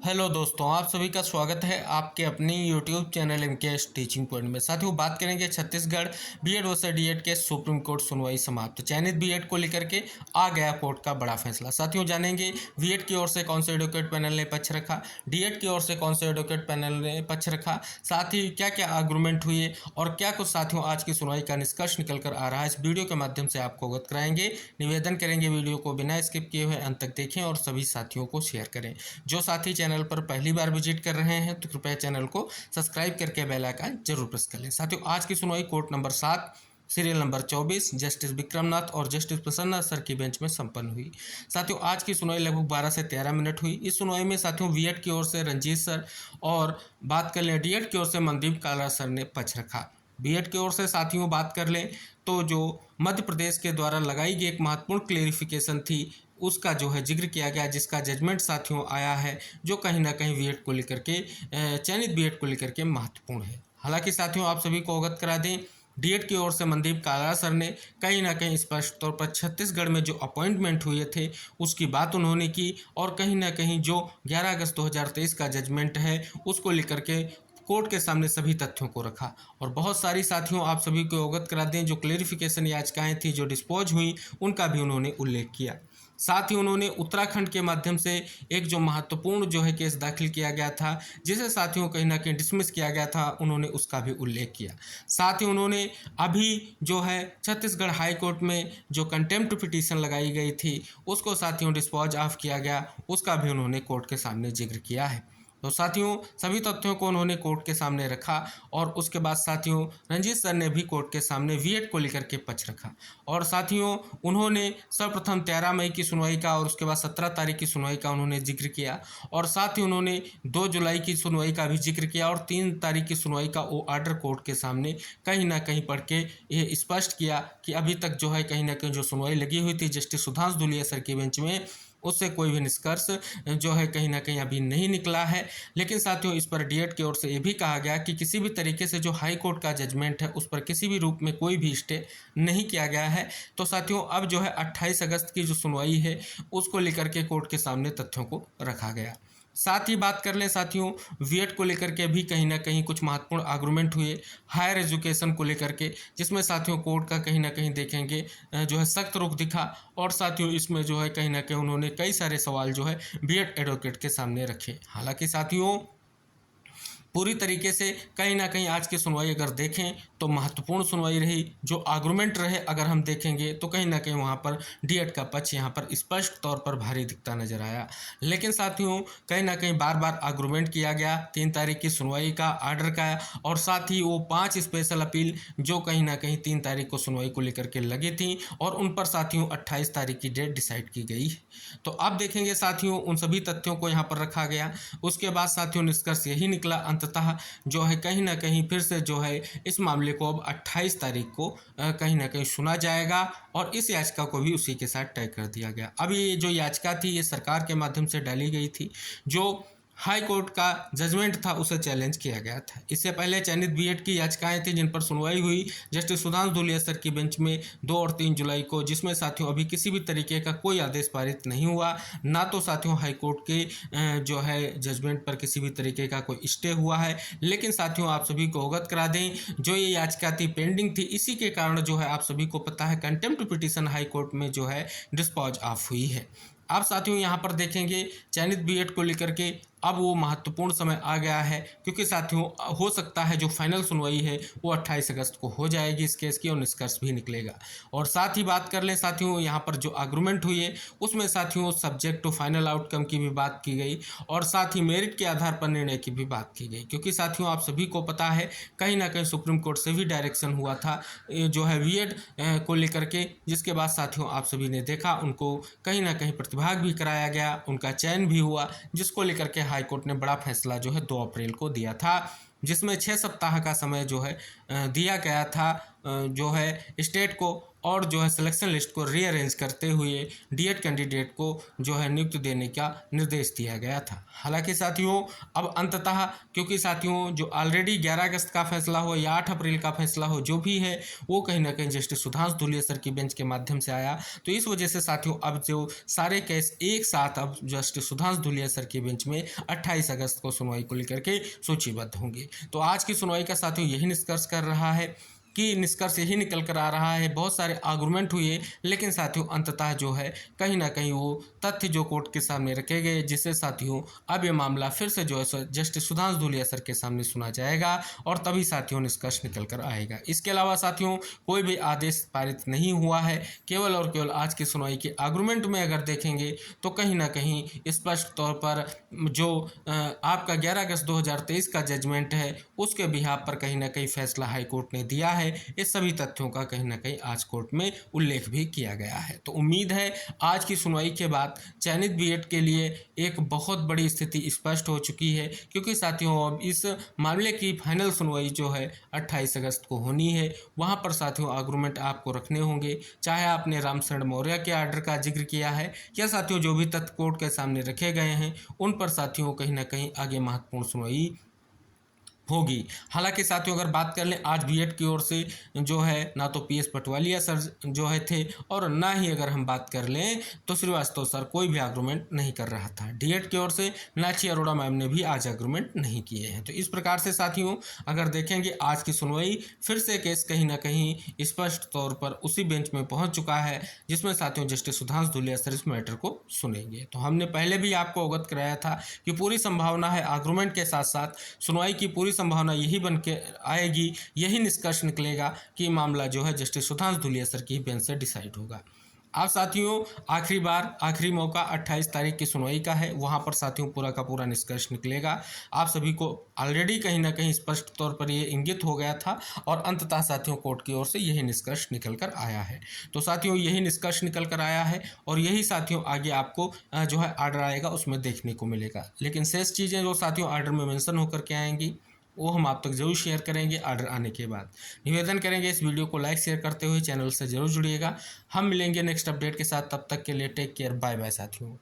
Hello दोस्तों, आप सभी का स्वागत है आपके अपनी YouTube channel MKS teaching point में। साथियों, बात करेंगे छत्तीसगढ़ बीएड वर्सेस डीएड के सुप्रीम कोर्ट सुनवाई समाप्त। चयनित बीएड को लेकर के आ गया कोर्ट का बड़ा फैसला। साथियों, जानेंगे बीएड की ओर से कौन से एडवोकेट पैनल ने पक्ष रखा, डीएड की ओर से कौन से एडवोकेट पैनल ने पक्ष रखा, साथ ही क्या क्या आर्गूमेंट हुए और क्या कुछ साथियों आज की सुनवाई का निष्कर्ष निकल कर आ रहा है। इस वीडियो के माध्यम से आपको अवगत कराएंगे। निवेदन करेंगे वीडियो को बिना स्किप किए हुए अंत तक देखें और सभी साथियों को शेयर करें। जो साथी चैनल पर पहली बार विजिट कर रहे हैं तो कृपया चैनल को सब्सक्राइब करके बेल आइकन जरूर प्रेस कर लें। साथियों, आज की सुनवाई court number 7 serial number 24 justice Vikram Nath और जस्टिस प्रसन्ना सर की बेंच में संपन्न हुई। साथियों, आज की सुनवाई लगभग 12 से 13 मिनट हुई। इस सुनवाई में साथियों बीएड की ओर से रंजीत सर और बात कर लें डीएड की ओर से मनदीप काला सर ने पक्ष रखा। बीएड की ओर से साथियों बात कर लें तो जो मध्य प्रदेश के द्वारा लगाई गई एक महत्वपूर्ण क्लेरिफिकेशन थी उसका जो है जिक्र किया गया, जिसका जजमेंट साथियों आया है, जो कहीं ना कहीं बीएड को लेकर के चयनित बीएड को लेकर के महत्वपूर्ण है। हालांकि साथियों आप सभी को अवगत करा दें, डीएड की ओर से मनदीप काला सर ने कहीं ना कहीं स्पष्ट तौर पर छत्तीसगढ़ में जो अपॉइंटमेंट हुए थे उसकी बात उन्होंने की और कहीं ना कहीं जो 11 अगस्त 2023 का जजमेंट है उसको लेकर के कोर्ट के सामने सभी तथ्यों को रखा। और बहुत सारी साथियों आप सभी को अवगत करा दें, जो क्लेरिफिकेशन याचिकाएं थी जो डिस्पोज हुई उनका भी उन्होंने उल्लेख किया। साथ ही उन्होंने उत्तराखंड के माध्यम से एक जो महत्वपूर्ण जो है केस दाखिल किया गया था, जिसे साथियों कहीं ना कहीं डिसमिस किया गया था, उन्होंने उसका भी उल्लेख किया। साथ ही उन्होंने अभी जो है छत्तीसगढ़ हाई कोर्ट में जो कंटेम्प्ट पिटीशन लगाई गई थी उसको साथियों डिस्पोज ऑफ किया गया, उसका भी उन्होंने कोर्ट के सामने जिक्र किया है। तो साथियों सभी तथ्यों को उन्होंने कोर्ट के सामने रखा और उसके बाद साथियों रंजीत सर ने भी कोर्ट के सामने बीएड को लेकर के पक्ष रखा। और साथियों उन्होंने सर्वप्रथम 13 मई की सुनवाई का और उसके बाद 17 तारीख की सुनवाई का उन्होंने जिक्र किया और साथ ही उन्होंने 2 जुलाई की सुनवाई का भी जिक्र किया और 3 तारीख की सुनवाई का वो ऑर्डर कोर्ट के सामने कहीं ना कहीं पढ़ के ये स्पष्ट किया कि अभी तक जो है कहीं ना कहीं जो सुनवाई लगी हुई थी जस्टिस सुधांशु धूलिया सर की बेंच में, उससे कोई भी निष्कर्ष जो है कहीं ना कहीं अभी नहीं निकला है। लेकिन साथियों इस पर डीएड की ओर से ये भी कहा गया कि किसी भी तरीके से जो हाई कोर्ट का जजमेंट है उस पर किसी भी रूप में कोई भी स्टे नहीं किया गया है। तो साथियों अब जो है 28 अगस्त की जो सुनवाई है उसको लेकर के कोर्ट के सामने तथ्यों को रखा गया। साथ ही बात कर लें साथियों बीएड को लेकर के भी कहीं ना कहीं कुछ महत्वपूर्ण आर्गूमेंट हुए हायर एजुकेशन को लेकर के, जिसमें साथियों कोर्ट का कहीं ना कहीं देखेंगे जो है सख्त रुख दिखा। और साथियों इसमें जो है कहीं ना कहीं उन्होंने कई सारे सवाल जो है बीएड एडवोकेट के सामने रखे। हालांकि साथियों पूरी तरीके से कहीं ना कहीं आज की सुनवाई अगर देखें तो महत्वपूर्ण सुनवाई रही। जो आर्गूमेंट रहे अगर हम देखेंगे तो कहीं ना कहीं वहाँ पर डीएड का पक्ष यहाँ पर स्पष्ट तौर पर भारी दिखता नजर आया। लेकिन साथियों कहीं ना कहीं बार बार आर्गूमेंट किया गया 3 तारीख की सुनवाई का ऑर्डर का और साथ ही वो 5 स्पेशल अपील जो कहीं ना कहीं 3 तारीख को सुनवाई को लेकर के लगी थी और उन पर साथियों 28 तारीख की डेट डिसाइड की गई। तो अब देखेंगे साथियों उन सभी तथ्यों को यहाँ पर रखा गया। उसके बाद साथियों निष्कर्ष यही निकला अंततः जो है कहीं ना कहीं फिर से जो है इस मामले को अब 28 तारीख को कहीं ना कहीं सुना जाएगा और इस याचिका को भी उसी के साथ तय कर दिया गया। अब ये जो याचिका थी ये सरकार के माध्यम से डाली गई थी, जो हाई कोर्ट का जजमेंट था उसे चैलेंज किया गया था। इससे पहले चयनित बीएड की याचिकाएं थी जिन पर सुनवाई हुई जस्टिस सुधांशु धूलिया सर की बेंच में 2 और 3 जुलाई को, जिसमें साथियों अभी किसी भी तरीके का कोई आदेश पारित नहीं हुआ, ना तो साथियों हाई कोर्ट के जो है जजमेंट पर किसी भी तरीके का कोई स्टे हुआ है। लेकिन साथियों आप सभी को अवगत करा दें जो ये याचिका थी पेंडिंग थी, इसी के कारण जो है आप सभी को पता है कंटेम्प्ट पिटीशन हाई कोर्ट में जो है डिस्पोज ऑफ हुई है। आप साथियों यहाँ पर देखेंगे चयनित बीएड को लेकर के अब वो महत्वपूर्ण समय आ गया है, क्योंकि साथियों हो सकता है जो फाइनल सुनवाई है वो 28 अगस्त को हो जाएगी इस केस की और निष्कर्ष भी निकलेगा। और साथ ही बात कर लें साथियों यहाँ पर जो आर्गूमेंट हुई है उसमें साथियों सब्जेक्ट टू फाइनल आउटकम की भी बात की गई और साथ ही मेरिट के आधार पर निर्णय की भी बात की गई। क्योंकि साथियों आप सभी को पता है कहीं ना कहीं सुप्रीम कोर्ट से भी डायरेक्शन हुआ था जो है बीएड को लेकर के, जिसके बाद साथियों आप सभी ने देखा उनको कहीं ना कहीं प्रतिभाग भी कराया गया, उनका चयन भी हुआ, जिसको लेकर के हाई कोर्ट ने बड़ा फैसला जो है 2 अप्रैल को दिया था, जिसमें 6 सप्ताह का समय जो है दिया गया था जो है स्टेट को। और जो है सिलेक्शन लिस्ट को रीअरेंज करते हुए डीएड कैंडिडेट को जो है नियुक्ति देने का निर्देश दिया गया था। हालांकि साथियों अब अंततः, क्योंकि साथियों जो ऑलरेडी 11 अगस्त का फैसला हो या 8 अप्रैल का फैसला हो, जो भी है वो कहीं ना कहीं जस्टिस सुधांशु धूलिया सर की बेंच के माध्यम से आया, तो इस वजह से साथियों अब जो सारे केस एक साथ अब जस्टिस सुधांशु धूलिया सर की बेंच में 28 अगस्त को सुनवाई को लेकर के सूचीबद्ध होंगे। तो आज की सुनवाई का साथियों यही निष्कर्ष कर रहा है कि निष्कर्ष यही निकल कर आ रहा है, बहुत सारे आर्गूमेंट हुए, लेकिन साथियों अंततः जो है कहीं ना कहीं वो तथ्य जो कोर्ट के सामने रखे गए, जिससे साथियों अब ये मामला फिर से जो है जस्टिस सुधांशु धूलिया सर के सामने सुना जाएगा और तभी साथियों निष्कर्ष निकल कर आएगा। इसके अलावा साथियों कोई भी आदेश पारित नहीं हुआ है, केवल और केवल आज की सुनवाई के आर्गूमेंट में अगर देखेंगे तो कहीं ना कहीं स्पष्ट तौर पर जो आपका 11 अगस्त 2023 का जजमेंट है उसके बिहाफ पर कहीं ना कहीं फैसला हाईकोर्ट ने दिया है। इस सभी तथ्यों का कहीं ना कहीं आज कोर्ट में उल्लेख भी किया गया है। तो उम्मीद है आज की सुनवाई के बाद चयनित बीएड के लिए एक बहुत बड़ी स्थिति स्पष्ट हो चुकी है, क्योंकि साथियों अब इस मामले की फाइनल सुनवाई जो है 28 अगस्त को होनी है। वहां पर साथियों आर्गूमेंट आपको रखने होंगे, चाहे आपने रामशरण मौर्य के आर्डर का जिक्र किया है या साथियों जो भी तथ्य कोर्ट के सामने रखे गए हैं उन पर साथियों कहीं ना कहीं आगे महत्वपूर्ण सुनवाई होगी। हालांकि साथियों अगर बात कर लें आज बीएड की ओर से जो है ना तो पीएस पटवालिया सर जो है थे और ना ही अगर हम बात कर लें तो श्रीवास्तव सर कोई भी आर्गूमेंट नहीं कर रहा था। डीएड की ओर से नाची अरोड़ा मैम ने भी आज आर्गूमेंट नहीं किए हैं। तो इस प्रकार से साथियों अगर देखेंगे आज की सुनवाई फिर से केस कहीं ना कहीं स्पष्ट तौर पर उसी बेंच में पहुंच चुका है जिसमें साथियों जस्टिस सुधांशु धूलिया सर इस मैटर को सुनेंगे। तो हमने पहले भी आपको अवगत कराया था कि पूरी संभावना है आर्गूमेंट के साथ साथ सुनवाई की पूरी संभावना यही बन के आएगी, यही निष्कर्ष निकलेगा कि मामला जो है जस्टिस सुधांशु धूलिया सर की बेंच से डिसाइड होगा। अब साथियों आखिरी मौका 28 तारीख की सुनवाई का है, वहां पर साथियों पूरा का पूरा निष्कर्ष निकलेगा। आप सभी को ऑलरेडी कहीं ना कहीं स्पष्ट तौर पर ये इंगित हो गया था और अंततः साथियों कोर्ट की ओर से यही निष्कर्ष निकल कर आया है। तो साथियों यही निष्कर्ष निकल कर आया है और यही साथियों आगे आपको जो है आर्डर आएगा उसमें देखने को मिलेगा। लेकिन शेष चीज़ें जो साथियों आर्डर में मेंशन होकर के आएंगी वो हम आप तक जरूर शेयर करेंगे आर्डर आने के बाद। निवेदन करेंगे इस वीडियो को लाइक शेयर करते हुए चैनल से जरूर जुड़िएगा। हम मिलेंगे नेक्स्ट अपडेट के साथ, तब तक के लिए टेक केयर, बाय बाय साथियों।